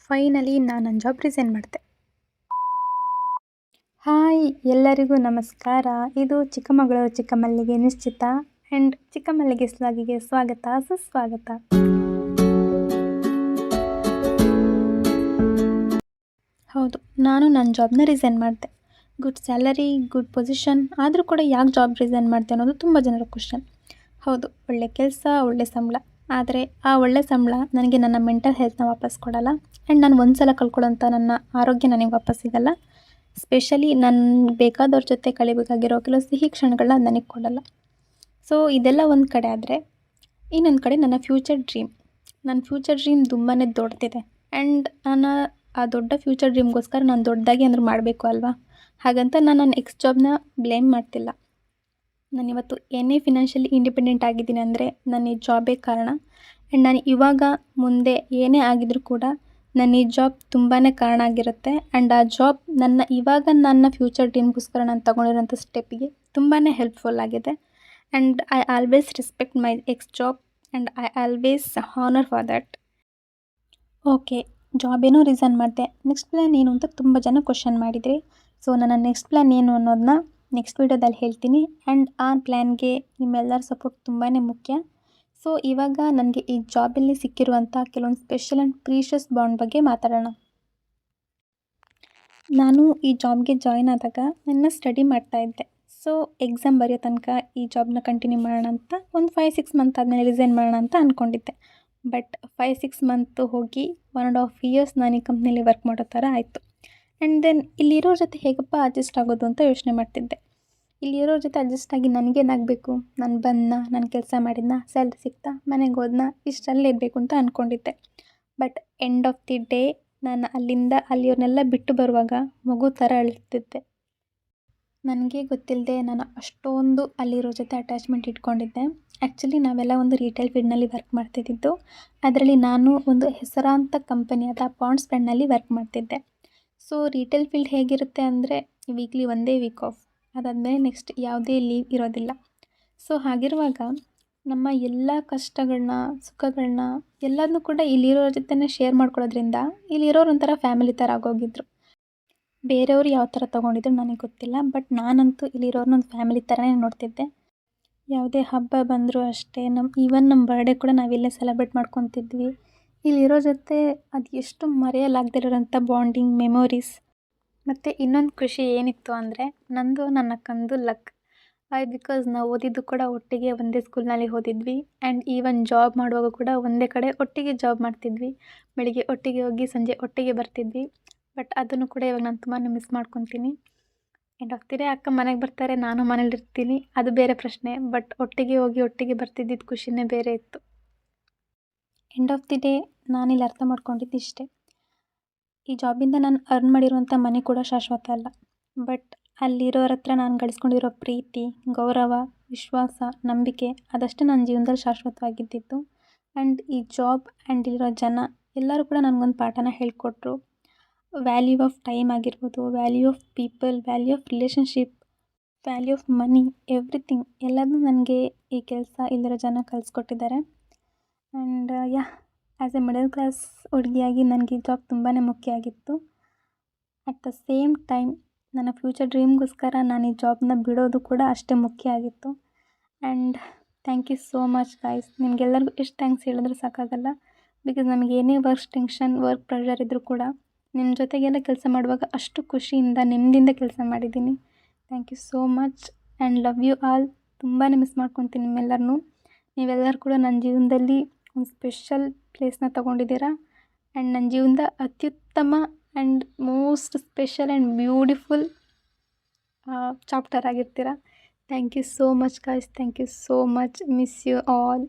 Finally ನಾನು ನನ್ನ job resign ಮಾಡಿದೆ. ಹಾಯ್ ಎಲ್ಲರಿಗೂ ನಮಸ್ಕಾರ. ಇದು ಚಿಕ್ಕಮಗಳೂರು ಚಿಕ್ಕಮಲ್ಲಿಗೆ ನಿಶ್ಚಿತ ಆ್ಯಂಡ್ ಚಿಕ್ಕಮಲ್ಲಿಗೆ ಸ್ಲಾಗಿಗೆ ಸ್ವಾಗತ ಸುಸ್ವಾಗತ. ಹೌದು, ನಾನು ನನ್ನ ಜಾಬ್ನ ರಿಸೈನ್ ಮಾಡಿದೆ. ಗುಡ್ ಸ್ಯಾಲರಿ, ಗುಡ್ ಪೊಸಿಷನ್, ಆದರೂ ಕೂಡ ಯಾಕೆ ಜಾಬ್ ರಿಸೈನ್ ಮಾಡಿದೆ ಅನ್ನೋದು ತುಂಬ ಜನರ ಕ್ವಶನ್. ಹೌದು, ಒಳ್ಳೆ ಕೆಲಸ, ಒಳ್ಳೆ ಸಂಬಳ. ಆದರೆ ಆ ಒಳ್ಳೆ ಸಂಬಳ ನನಗೆ ನನ್ನ ಮೆಂಟಲ್ ಹೆಲ್ತ್ನ ವಾಪಸ್ ಕೊಡಲ್ಲ ಆ್ಯಂಡ್ ನಾನು ಒಂದು ಸಲ ಕಳ್ಕೊಳ್ಳೋಂಥ ನನ್ನ ಆರೋಗ್ಯ ನನಗೆ ವಾಪಸ್ ಸಿಗಲ್ಲ. ಸ್ಪೆಷಲಿ ನನ್ನ ಬೇಕಾದವ್ರ ಜೊತೆ ಕಳಿಬೇಕಾಗಿರೋ ಕೆಲವು ಸಿಹಿ ಕ್ಷಣಗಳನ್ನ ನನಗೆ ಕೊಡಲ್ಲ. ಸೊ ಇದೆಲ್ಲ ಒಂದು ಕಡೆ ಆದರೆ, ಇನ್ನೊಂದು ಕಡೆ ನನ್ನ ಫ್ಯೂಚರ್ ಡ್ರೀಮ್ ತುಂಬಾ ದೊಡ್ಡದಿದೆ ಆ್ಯಂಡ್ ನಾನು ಆ ದೊಡ್ಡ ಫ್ಯೂಚರ್ ಡ್ರೀಮ್ಗೋಸ್ಕರ ನಾನು ದೊಡ್ಡದಾಗಿ ಅಂದ್ರೆ ಮಾಡಬೇಕು ಅಲ್ವಾ. ಹಾಗಂತ ನಾನು ನನ್ನ ಎಕ್ಸ್ ಜಾಬ್ನ ಬ್ಲೇಮ್ ಮಾಡ್ತಿಲ್ಲ. ನಾನಿವತ್ತು ಏನೇ ಫಿನಾನ್ಷಿಯಲಿ ಇಂಡಿಪೆಂಡೆಂಟ್ ಆಗಿದ್ದೀನಿ ಅಂದರೆ ನನ್ನ ಈ ಜಾಬೇ ಕಾರಣ. ಆ್ಯಂಡ್ ನಾನು ಇವಾಗ ಮುಂದೆ ಏನೇ ಆಗಿದ್ರೂ ಕೂಡ ನನ್ನ ಈ ಜಾಬ್ ತುಂಬಾ ಕಾರಣ ಆಗಿರುತ್ತೆ. ಆ್ಯಂಡ್ ಆ ಜಾಬ್ ನನ್ನ ಫ್ಯೂಚರ್ ಡ್ರೀಮ್ಗೋಸ್ಕರ ನಾನು ತೊಗೊಂಡಿರೋಂಥ ಸ್ಟೆಪ್ಪಿಗೆ ತುಂಬಾ ಹೆಲ್ಪ್ಫುಲ್ ಆಗಿದೆ. And I always respect my X job and I always honour for that. Okay, job ಏನೋ ರಿಸೈನ್ ಮಾಡಿದೆ, ನೆಕ್ಸ್ಟ್ ಪ್ಲ್ಯಾನ್ ಏನು ಅಂತ ತುಂಬ ಜನ ಕ್ವಶನ್ ಮಾಡಿದ್ರಿ. ಸೊ ನನ್ನ ನೆಕ್ಸ್ಟ್ ಪ್ಲ್ಯಾನ್ ಏನು ಅನ್ನೋದನ್ನ ನೆಕ್ಸ್ಟ್ ವೀಡಿಯೋದಲ್ಲಿ ಹೇಳ್ತೀನಿ. ಆ್ಯಂಡ್ ಆ ಪ್ಲ್ಯಾನ್ಗೆ ನಿಮ್ಮೆಲ್ಲರ ಸಪೋರ್ಟ್ ತುಂಬಾ ಮುಖ್ಯ. ಸೊ ಇವಾಗ ನನಗೆ ಈ ಜಾಬಲ್ಲಿ ಸಿಕ್ಕಿರುವಂಥ ಕೆಲವೊಂದು ಸ್ಪೆಷಲ್ ಆ್ಯಂಡ್ ಪ್ರೀಷಿಯಸ್ ಬಾಂಡ್ ಬಗ್ಗೆ ಮಾತಾಡೋಣ. ನಾನು ಈ ಜಾಬ್ಗೆ ಜಾಯ್ನ್ ಆದಾಗ ನನ್ನ ಸ್ಟಡಿ ಮಾಡ್ತಾಯಿದ್ದೆ. ಸೊ ಎಕ್ಸಾಮ್ ಬರೆಯೋ ತನಕ ಈ ಜಾಬ್ನ ಕಂಟಿನ್ಯೂ ಮಾಡೋಣ ಅಂತ, ಒಂದು 5-6 ಮಂತ್ ಆದಮೇಲೆ ರಿಸೈನ್ ಮಾಡೋಣ ಅಂತ ಅಂದ್ಕೊಂಡಿದ್ದೆ. ಬಟ್ 5-6 ಮಂತು ಹೋಗಿ 1.5 years ನಾನು ಈ ಕಂಪ್ನಿಲಿ ವರ್ಕ್ ಮಾಡೋ ಥರ ಆಯಿತು. ಆ್ಯಂಡ್ ದೆನ್ ಇಲ್ಲಿರೋರ ಜೊತೆ ಹೇಗಪ್ಪ ಅಡ್ಜಸ್ಟ್ ಆಗೋದು ಅಂತ ಯೋಚನೆ ಮಾಡ್ತಿದ್ದೆ. ಇಲ್ಲಿರೋರ ಜೊತೆ ಅಡ್ಜಸ್ಟ್ ಆಗಿ ನನಗೇನಾಗಬೇಕು, ನಾನು ನನ್ನ ಕೆಲಸ ಮಾಡಿದ್ನ, ಸ್ಯಾಲ್ರಿ ಸಿಗ್ತಾ, ಮನೆಗೆ ಹೋದ್ನ, ಇಷ್ಟಲ್ಲೇ ಇರಬೇಕು ಅಂತ ಅಂದ್ಕೊಂಡಿದ್ದೆ. But end of the day ನಾನು ಅಲ್ಲಿಯವ್ರನ್ನೆಲ್ಲ ಬಿಟ್ಟು ಬರುವಾಗ ಮಗು ಥರ ಅಳ್ತಿದ್ದೆ. ನನಗೆ ಗೊತ್ತಿಲ್ಲದೆ ನಾನು ಅಷ್ಟೊಂದು ಅಲ್ಲಿರೋ ಜೊತೆ ಅಟ್ಯಾಚ್ಮೆಂಟ್ ಇಟ್ಕೊಂಡಿದ್ದೆ. ಆ್ಯಕ್ಚುಲಿ ನಾವೆಲ್ಲ ಒಂದು ರಿಟೇಲ್ ಫೀಲ್ಡ್ನಲ್ಲಿ ವರ್ಕ್ ಮಾಡ್ತಿದ್ದಿದ್ದು. ಅದರಲ್ಲಿ ನಾನು ಒಂದು ಹೆಸರಾಂತ ಕಂಪನಿಯಾದ ಪಾಂಡ್ಸ್ ಬ್ರ್ಯಾಂಡ್ನಲ್ಲಿ ವರ್ಕ್ ಮಾಡ್ತಿದ್ದೆ. ಸೊ ರಿಟೇಲ್ ಫೀಲ್ಡ್ ಹೇಗಿರುತ್ತೆ ಅಂದರೆ ವೀಕ್ಲಿ ಒಂದೇ ವೀಕ್ ಆಫ್, ಅದಾದಮೇಲೆ ನೆಕ್ಸ್ಟ್ ಯಾವುದೇ ಲೀವ್ ಇರೋದಿಲ್ಲ. ಸೊ ಹಾಗಿರುವಾಗ ನಮ್ಮ ಎಲ್ಲ ಕಷ್ಟಗಳನ್ನ, ಸುಖಗಳನ್ನ ಎಲ್ಲದನ್ನೂ ಕೂಡ ಇಲ್ಲಿರೋರ ಜೊತೆನೇ ಶೇರ್ ಮಾಡ್ಕೊಳ್ಳೋದ್ರಿಂದ ಇಲ್ಲಿರೋರು ಒಂಥರ ಫ್ಯಾಮಿಲಿ ಥರ ಆಗೋಗಿದ್ರು. ಬೇರೆಯವರು ಯಾವ ಥರ ತೊಗೊಂಡಿದ್ರು ನನಗೆ ಗೊತ್ತಿಲ್ಲ, ಬಟ್ ನಾನಂತೂ ಇಲ್ಲಿರೋರ್ನ ಒಂದು ಫ್ಯಾಮಿಲಿ ಥರನೇ ನೋಡ್ತಿದ್ದೆ. ಯಾವುದೇ ಹಬ್ಬ ಬಂದರೂ ಅಷ್ಟೇ, ನಮ್ಮ ಬರ್ಡೇ ಕೂಡ ನಾವಿಲ್ಲೇ ಸೆಲೆಬ್ರೇಟ್ ಮಾಡ್ಕೊತಿದ್ವಿ. ಇಲ್ಲಿರೋ ಜೊತೆ ಅದು ಎಷ್ಟು ಮರೆಯಲಾಗದಿರೋಂಥ ಬಾಂಡಿಂಗ್ ಮೆಮೊರೀಸ್. ಮತ್ತು ಇನ್ನೊಂದು ಖುಷಿ ಏನಿತ್ತು ಅಂದರೆ, ನಂದು ನನ್ನ ಅಕ್ಕಂದು ಲಕ್. ಬಿಕಾಸ್ ನಾವು ಓದಿದ್ದು ಕೂಡ ಒಟ್ಟಿಗೆ ಒಂದೇ ಸ್ಕೂಲ್ನಲ್ಲಿ ಓದಿದ್ವಿ. ಆ್ಯಂಡ್ ಈವನ್ ಜಾಬ್ ಮಾಡುವಾಗ ಕೂಡ ಒಂದೇ ಕಡೆ ಒಟ್ಟಿಗೆ ಜಾಬ್ ಮಾಡ್ತಿದ್ವಿ. ಬೆಳಿಗ್ಗೆ ಒಟ್ಟಿಗೆ ಹೋಗಿ ಸಂಜೆ ಒಟ್ಟಿಗೆ ಬರ್ತಿದ್ವಿ. ಬಟ್ ಅದನ್ನು ಕೂಡ ಇವಾಗ ನಾನು ತುಂಬಾ ಮಿಸ್ ಮಾಡ್ಕೊತೀನಿ. ಎಂಡ್ ಆಫ್ ದಿ ಡೇ ಅಕ್ಕ ಮನೆಗೆ ಬರ್ತಾರೆ, ನಾನು ಮನೇಲಿರ್ತೀನಿ, ಅದು ಬೇರೆ ಪ್ರಶ್ನೆ. ಬಟ್ ಒಟ್ಟಿಗೆ ಹೋಗಿ ಒಟ್ಟಿಗೆ ಬರ್ತಿದ್ದಿದ್ದು ಖುಷಿನೇ ಬೇರೆ ಇತ್ತು. ಎಂಡ್ ಆಫ್ ದಿ ಡೇ ನಾನಿಲ್ಲಿ ಅರ್ಥ ಮಾಡ್ಕೊಂಡಿದ್ದು ಇಷ್ಟೇ, ಈ ಜಾಬಿಂದ ನಾನು ಅರ್ನ್ ಮಾಡಿರುವಂಥ ಮನೆ ಕೂಡ ಶಾಶ್ವತ ಅಲ್ಲ. ಬಟ್ ಅಲ್ಲಿರೋರ ಹತ್ರ ನಾನು ಗಳಿಸ್ಕೊಂಡಿರೋ ಪ್ರೀತಿ, ಗೌರವ, ವಿಶ್ವಾಸ, ನಂಬಿಕೆ ಅದಷ್ಟೇ ನನ್ನ ಜೀವನದಲ್ಲಿ ಶಾಶ್ವತವಾಗಿದ್ದಿತ್ತು. ಆ್ಯಂಡ್ ಈ ಜಾಬ್ ಆ್ಯಂಡ್ ಇಲ್ಲಿರೋ ಜನ ಎಲ್ಲರೂ ಕೂಡ ನನಗೊಂದು ಪಾಠನ ಹೇಳಿಕೊಟ್ರು. ವ್ಯಾಲ್ಯೂ ಆಫ್ ಟೈಮ್ ಆಗಿರ್ಬೋದು, value of people, value of relationship, value of money, everything ಎಲ್ಲದೂ ನನಗೆ ಈ ಕೆಲಸ ಇಲ್ಲಿರೋ ಜನ ಕಲಿಸ್ಕೊಟ್ಟಿದ್ದಾರೆ. And as a middle class ಹುಡುಗಿಯಾಗಿ ನನಗೆ ಈ ಜಾಬ್ ತುಂಬಾ ಮುಖ್ಯ ಆಗಿತ್ತು. ಅಟ್ ದ ಸೇಮ್ ಟೈಮ್ ನನ್ನ ಫ್ಯೂಚರ್ ಡ್ರೀಮ್ಗೋಸ್ಕರ ನಾನು ಈ ಜಾಬ್ನ ಬಿಡೋದು ಕೂಡ ಅಷ್ಟೇ ಮುಖ್ಯ ಆಗಿತ್ತು. And thank you so much guys. ನಿಮಗೆಲ್ಲರಿಗೂ ಎಷ್ಟು ಥ್ಯಾಂಕ್ಸ್ ಹೇಳಿದ್ರೂ ಸಾಕಾಗಲ್ಲ. ಬಿಕಾಸ್ ನಮಗೆ ಏನೇ ವರ್ಕ್ ಪ್ರೆಷರ್ ಇದ್ದರೂ ಕೂಡ ನಿಮ್ಮ ಜೊತೆಗೆಲ್ಲ ಕೆಲಸ ಮಾಡುವಾಗ ಅಷ್ಟು ಖುಷಿಯಿಂದ ನೆಮ್ಮದಿಯಿಂದ ಕೆಲಸ ಮಾಡಿದ್ದೀನಿ. Thank you so much and love you all. ತುಂಬಾ ಮಿಸ್ ಮಾಡ್ಕೊತೀನಿ ನಿಮ್ಮೆಲ್ಲರನ್ನೂ. ನೀವೆಲ್ಲರೂ ಕೂಡ ನನ್ನ ಜೀವನದಲ್ಲಿ ಒಂದು ಸ್ಪೆಷಲ್ ಪ್ಲೇಸ್ನ ತೊಗೊಂಡಿದ್ದೀರಾ. ಆ್ಯಂಡ್ ನನ್ನ ಜೀವನದ ಅತ್ಯುತ್ತಮ and most special and beautiful chapter ಆಗಿರ್ತೀರ. Thank you so much guys. Thank you so much. Miss you all.